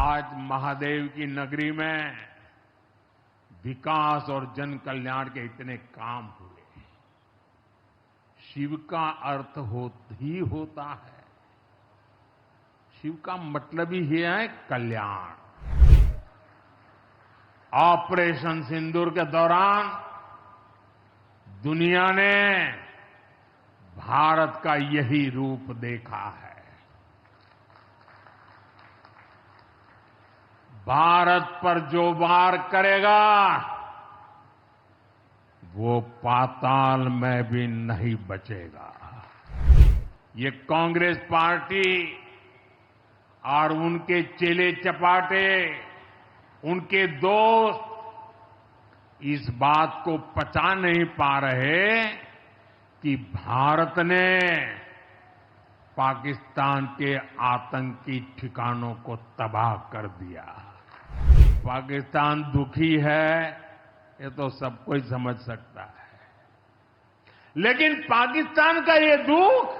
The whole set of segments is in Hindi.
आज महादेव की नगरी में विकास और जन कल्याण के इतने काम हुए। शिव का अर्थ ही होता है, शिव का मतलब ही है कल्याण। ऑपरेशन सिंदूर के दौरान दुनिया ने भारत का यही रूप देखा है। भारत पर जो वार करेगा वो पाताल में भी नहीं बचेगा। ये कांग्रेस पार्टी और उनके चेले चपाटे, उनके दोस्त इस बात को पचा नहीं पा रहे कि भारत ने पाकिस्तान के आतंकी ठिकानों को तबाह कर दिया। पाकिस्तान दुखी है, ये तो सब कोई समझ सकता है, लेकिन पाकिस्तान का ये दुख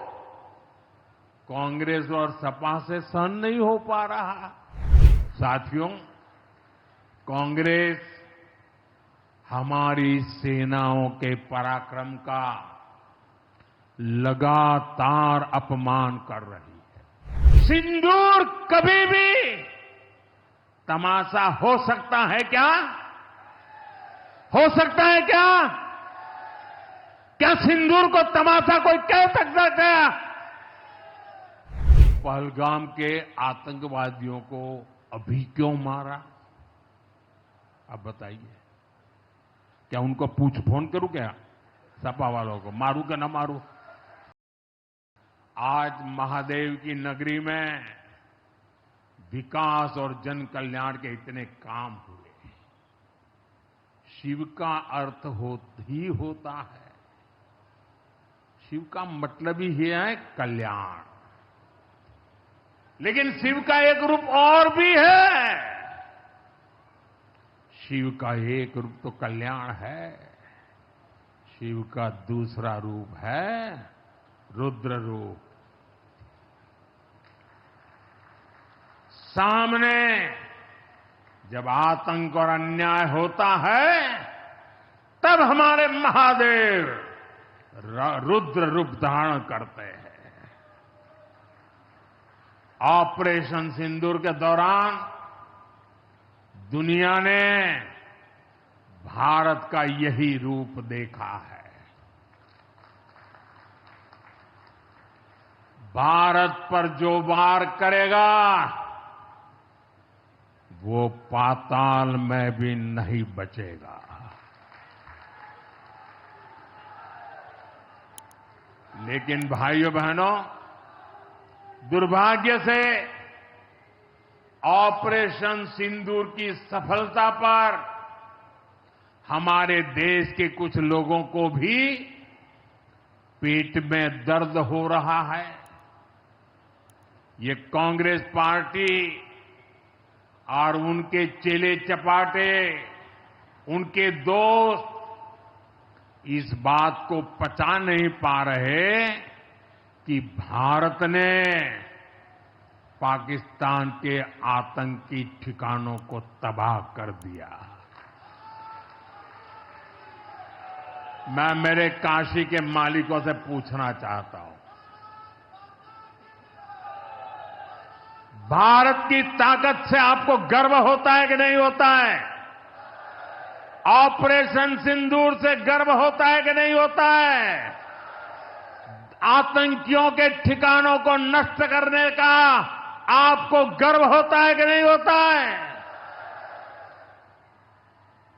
कांग्रेस और सपा से सहन नहीं हो पा रहा। साथियों, कांग्रेस हमारी सेनाओं के पराक्रम का लगातार अपमान कर रही है। सिंदूर कभी भी तमाशा हो सकता है क्या? हो सकता है क्या? क्या सिंदूर को तमाशा कोई कह सकता है क्या? पहलगाम के आतंकवादियों को अभी क्यों मारा? आप बताइए, क्या उनको पूछ फोन करूं क्या? सपा वालों को मारूं क्या ना मारूं? आज महादेव की नगरी में विकास और जन कल्याण के इतने काम हुए। शिव का अर्थ ही होता है, शिव का मतलब ही है कल्याण। लेकिन शिव का एक रूप और भी है। शिव का एक रूप तो कल्याण है, शिव का दूसरा रूप है रुद्र रूप। सामने जब आतंक और अन्याय होता है तब हमारे महादेव रुद्र रूप धारण करते हैं। ऑपरेशन सिंदूर के दौरान दुनिया ने भारत का यही रूप देखा है। भारत पर जो वार करेगा वो पाताल में भी नहीं बचेगा। लेकिन भाइयों बहनों, दुर्भाग्य से ऑपरेशन सिंदूर की सफलता पर हमारे देश के कुछ लोगों को भी पेट में दर्द हो रहा है। ये कांग्रेस पार्टी और उनके चेले चपाटे, उनके दोस्त इस बात को पचा नहीं पा रहे कि भारत ने पाकिस्तान के आतंकी ठिकानों को तबाह कर दिया। मैं मेरे काशी के मालिकों से पूछना चाहता हूं, भारत की ताकत से आपको गर्व होता है कि नहीं होता है? ऑपरेशन सिंदूर से गर्व होता है कि नहीं होता है? आतंकियों के ठिकानों को नष्ट करने का आपको गर्व होता है कि नहीं होता है?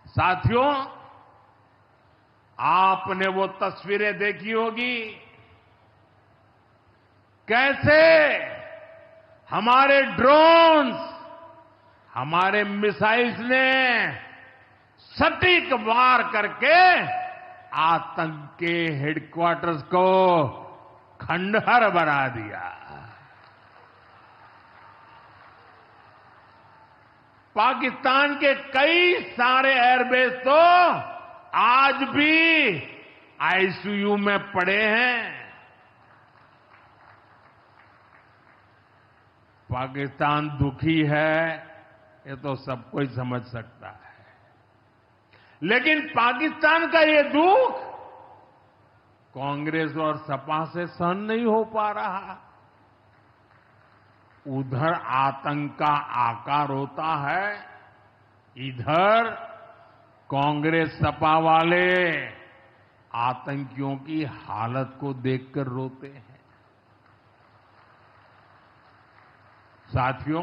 साथियों, आपने वो तस्वीरें देखी होगी, कैसे हमारे ड्रोन्स, हमारे मिसाइल्स ने सटीक वार करके आतंक के हेडक्वार्टर्स को खंडहर बना दिया। पाकिस्तान के कई सारे एयरबेस तो आज भी आईसीयू में पड़े हैं। पाकिस्तान दुखी है, ये तो सब कोई समझ सकता है। लेकिन पाकिस्तान का ये दुख कांग्रेस और सपा से सहन नहीं हो पा रहा। उधर आतंक का आकार होता है, इधर कांग्रेस सपा वाले आतंकियों की हालत को देखकर रोते हैं। साथियों,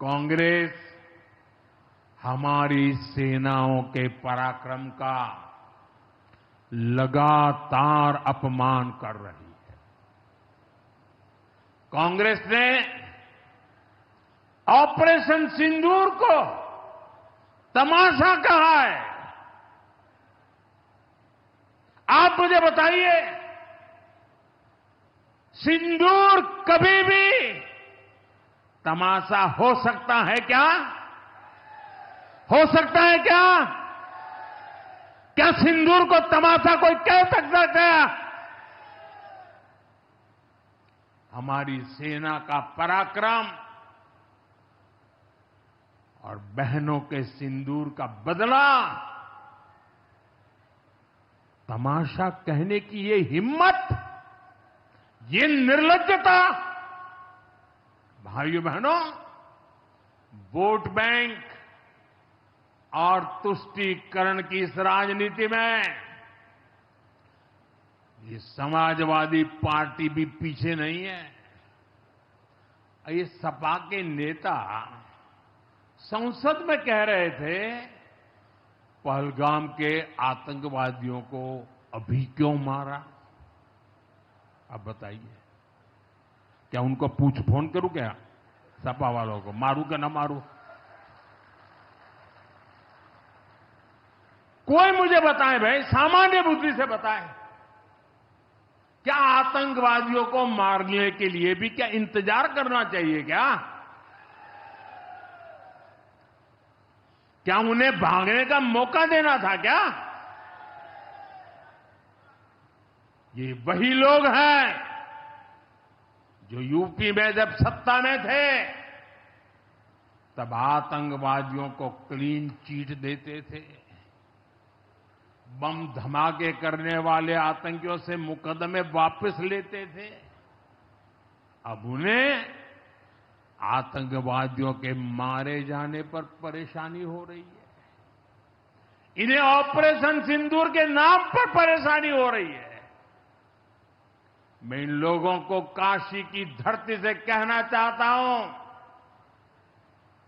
कांग्रेस हमारी सेनाओं के पराक्रम का लगातार अपमान कर रही है। कांग्रेस ने ऑपरेशन सिंदूर को तमाशा कहा है। आप मुझे बताइए, सिंदूर कभी भी तमाशा हो सकता है क्या? हो सकता है क्या? क्या सिंदूर को तमाशा कोई कह सकता है क्या? हमारी सेना का पराक्रम और बहनों के सिंदूर का बदला तमाशा कहने की ये हिम्मत, ये निर्लज्जता, भाइयों बहनों, वोट बैंक और तुष्टीकरण की इस राजनीति में ये समाजवादी पार्टी भी पीछे नहीं है। ये सपा के नेता संसद में कह रहे थे, पहलगाम के आतंकवादियों को अभी क्यों मारा? अब बताइए, क्या उनको पूछ फोन करूं क्या? सपा वालों को मारूं क्या ना मारूं? कोई मुझे बताए भाई, सामान्य बुद्धि से बताए, क्या आतंकवादियों को मारने के लिए भी क्या इंतजार करना चाहिए क्या? क्या उन्हें भागने का मौका देना था क्या? ये वही लोग हैं जो यूपी में जब सत्ता में थे तब आतंकवादियों को क्लीन चिट देते थे, बम धमाके करने वाले आतंकियों से मुकदमे वापस लेते थे। अब उन्हें आतंकवादियों के मारे जाने पर परेशानी हो रही है। इन्हें ऑपरेशन सिंदूर के नाम पर परेशानी हो रही है। मैं इन लोगों को काशी की धरती से कहना चाहता हूं,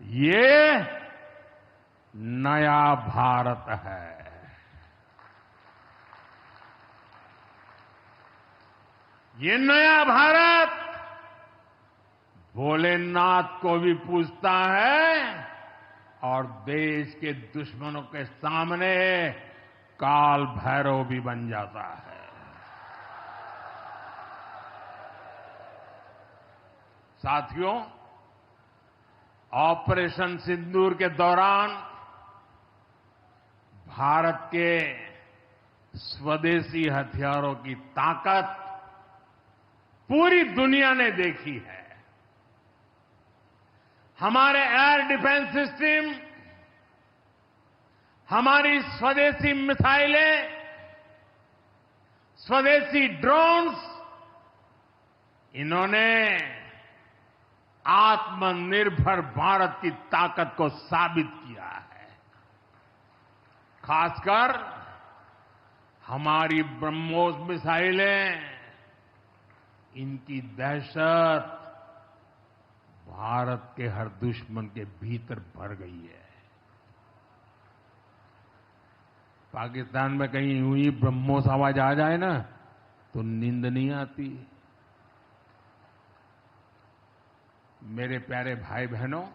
ये नया भारत है। ये नया भारत भोलेनाथ को भी पूजता है और देश के दुश्मनों के सामने काल भैरव भी बन जाता है। साथियों, ऑपरेशन सिंदूर के दौरान भारत के स्वदेशी हथियारों की ताकत पूरी दुनिया ने देखी है। हमारे एयर डिफेंस सिस्टम, हमारी स्वदेशी मिसाइलें, स्वदेशी ड्रोन्स, इन्होंने आत्मनिर्भर भारत की ताकत को साबित किया है। खासकर हमारी ब्रह्मोस मिसाइलें, इनकी दहशत भारत के हर दुश्मन के भीतर भर गई है। पाकिस्तान में कहीं यूं ही ब्रह्मोस आवाज आ जाए ना तो नींद नहीं आती। मेरे प्यारे भाई बहनों,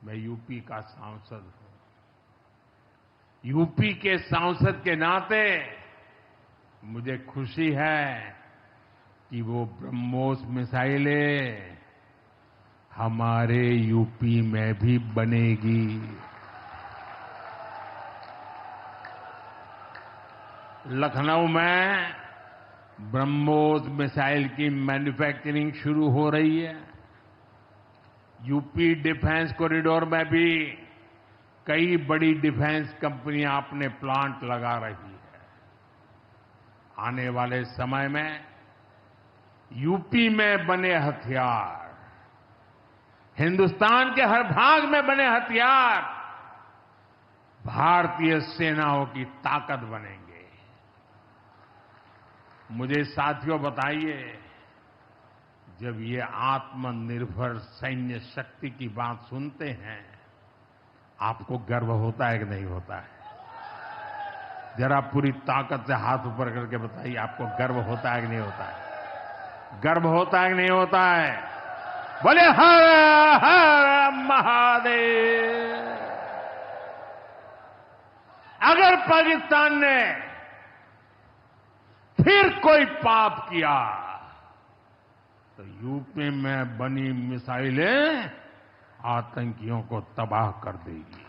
मैं यूपी का सांसद हूं। यूपी के सांसद के नाते मुझे खुशी है कि वो ब्रह्मोस मिसाइलें हमारे यूपी में भी बनेगी। लखनऊ में ब्रह्मोस मिसाइल की मैन्युफैक्चरिंग शुरू हो रही है। यूपी डिफेंस कॉरिडोर में भी कई बड़ी डिफेंस कंपनियां अपने प्लांट लगा रही है। आने वाले समय में यूपी में बने हथियार, हिंदुस्तान के हर भाग में बने हथियार भारतीय सेनाओं की ताकत बनेंगे। मुझे साथियों बताइए, जब ये आत्मनिर्भर सैन्य शक्ति की बात सुनते हैं, आपको गर्व होता है कि नहीं होता है? जरा पूरी ताकत से हाथ ऊपर करके बताइए, आपको गर्व होता है कि नहीं होता है? गर्व होता है कि नहीं होता है? बोले हर हर महादेव। अगर पाकिस्तान ने फिर कोई पाप किया तो यूपी में बनी मिसाइलें आतंकियों को तबाह कर देगी।